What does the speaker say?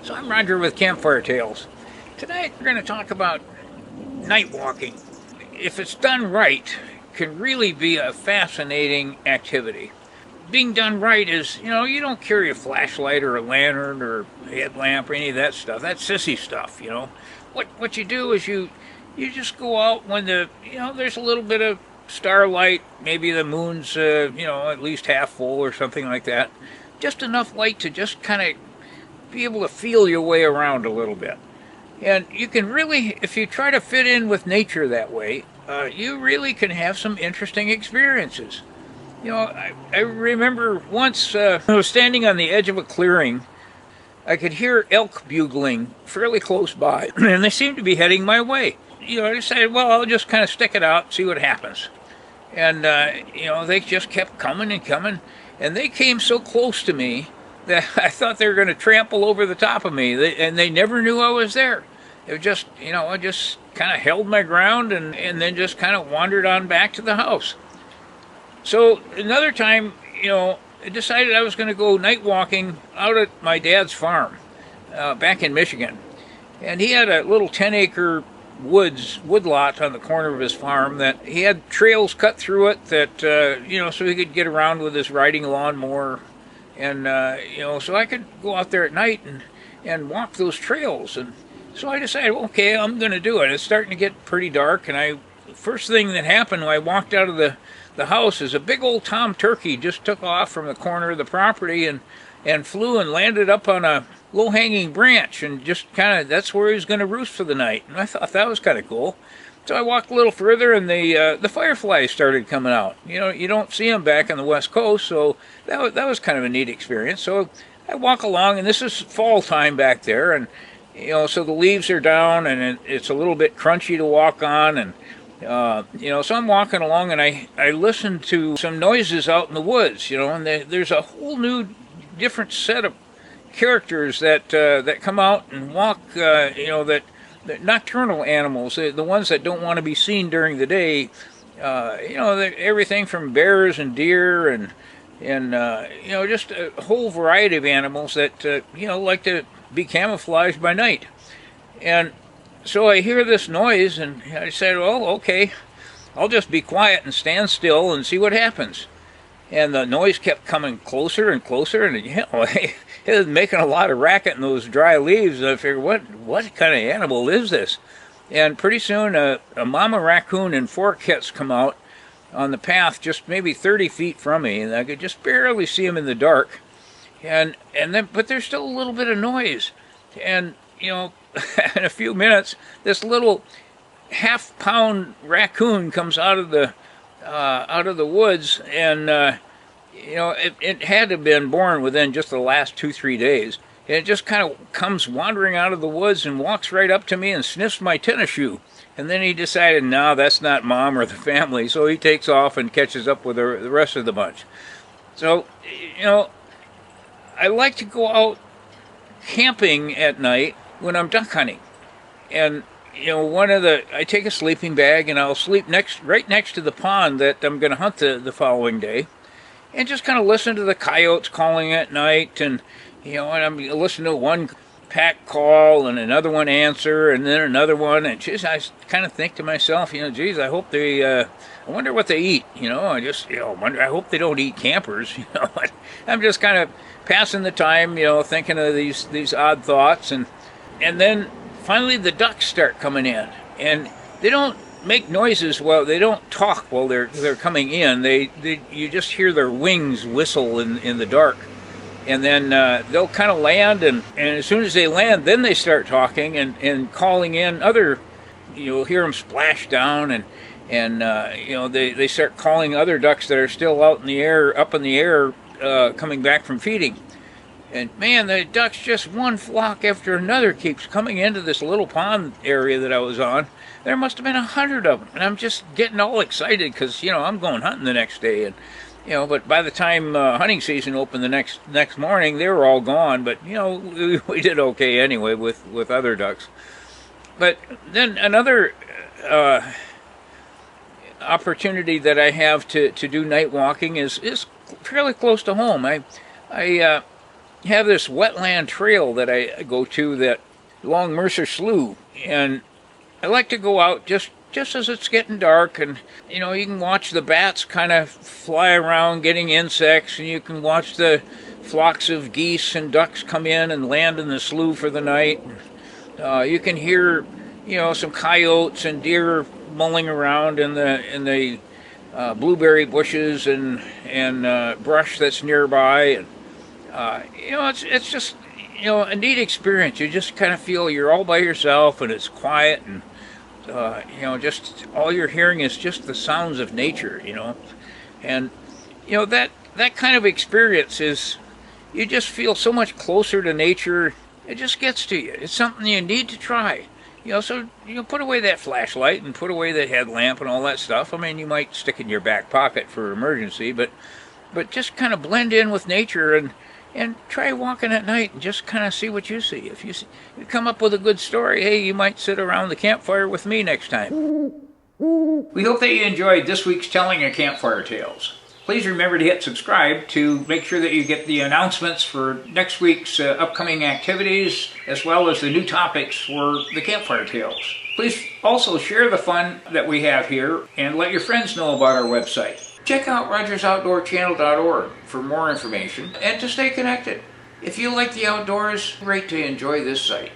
So I'm Roger with Campfire Tales. Tonight we're going to talk about night walking. If it's done right, can really be a fascinating activity. Being done right is, you don't carry a flashlight or a lantern or a headlamp or any of that stuff. That's sissy stuff, What you do is you just go out when there's a little bit of starlight, maybe the moon's, at least half full or something like that. Just enough light to just kind of be able to feel your way around a little bit. And you can really, if you try to fit in with nature that way, you really can have some interesting experiences. I remember once I was standing on the edge of a clearing. I could hear elk bugling fairly close by, and they seemed to be heading my way. I decided, well, I'll just kind of stick it out, see what happens. And, they just kept coming and coming, and they came so close to me that I thought they were going to trample over the top of me, and they never knew I was there. It was just, I just kind of held my ground and then just kind of wandered on back to the house. So another time, I decided I was going to go night walking out at my dad's farm back in Michigan. And he had a little 10-acre woodlot on the corner of his farm that he had trails cut through it that, so he could get around with his riding lawnmower. And, so I could go out there at night and walk those trails. And so I decided, okay, I'm going to do it. It's starting to get pretty dark. And first thing that happened when I walked out of the house is a big old tom turkey just took off from the corner of the property and flew and landed up on a low-hanging branch. And just kind of, that's where he was going to roost for the night. And I thought that was kind of cool. So I walked a little further, and the fireflies started coming out. You don't see them back on the West Coast, so that was kind of a neat experience. So I walk along, and this is fall time back there, and so the leaves are down, and it's a little bit crunchy to walk on, and so I'm walking along, and I listen to some noises out in the woods, and there's a whole new, different set of characters that come out and walk, the nocturnal animals, the ones that don't want to be seen during the day, everything from bears and deer and just a whole variety of animals that, like to be camouflaged by night. And so I hear this noise, and I said, well, okay, I'll just be quiet and stand still and see what happens. And the noise kept coming closer and closer, and it was making a lot of racket in those dry leaves. And I figured, what kind of animal is this? And pretty soon, a mama raccoon and 4 kits come out on the path, just maybe 30 feet from me, and I could just barely see them in the dark. But there's still a little bit of noise, and in a few minutes, this little half-pound raccoon comes out of the woods, and it had to have been born within just the last 2-3 days. And it just kind of comes wandering out of the woods and walks right up to me and sniffs my tennis shoe. And then he decided, no, that's not Mom or the family, so he takes off and catches up with the rest of the bunch. So, I like to go out camping at night when I'm duck hunting. And I take a sleeping bag, and I'll sleep right next to the pond that I'm going to hunt the following day, and just kind of listen to the coyotes calling at night, and and I'm listening to one pack call and another one answer, and then another one, and geez, I kind of think to myself, geez, I hope I wonder what they eat, I hope they don't eat campers, I'm just kind of passing the time, thinking of these odd thoughts, and then finally the ducks start coming in, and they don't make noises they don't talk while they're coming in. You just hear their wings whistle in the dark, and then they'll kind of land, and as soon as they land, then they start talking and calling in other. You'll hear them splash down, and they start calling other ducks that are still up in the air, coming back from feeding. And man, the ducks, just one flock after another, keeps coming into this little pond area that I was on. There must have been 100 of them, and I'm just getting all excited because I'm going hunting the next day, and but by the time hunting season opened the next morning, they were all gone. But we did okay anyway with other ducks. But then another opportunity that I have to do night walking is fairly close to home. I have this wetland trail that I go to that along Mercer Slough, and I like to go out just as it's getting dark, and you know, you can watch the bats kind of fly around getting insects, and you can watch the flocks of geese and ducks come in and land in the slough for the night. You can hear, you know, some coyotes and deer mulling around in the blueberry bushes and brush that's nearby, and you know, it's just, you know, a neat experience. You just kind of feel you're all by yourself, and it's quiet, and you know, just all you're hearing is just the sounds of nature, you know. And you know, that kind of experience is, you just feel so much closer to nature. It just gets to you. It's something you need to try. You know, so you know, put away that flashlight and put away the headlamp and all that stuff. I mean, you might stick it in your back pocket for emergency, but just kind of blend in with nature and try walking at night and just kind of see what you see. If you come up with a good story, hey, you might sit around the campfire with me next time. We hope that you enjoyed this week's telling of Campfire Tales. Please remember to hit subscribe to make sure that you get the announcements for next week's upcoming activities, as well as the new topics for the Campfire Tales. Please also share the fun that we have here and let your friends know about our website. Check out RogersOutdoorChannel.org for more information and to stay connected. If you like the outdoors, great to enjoy this site.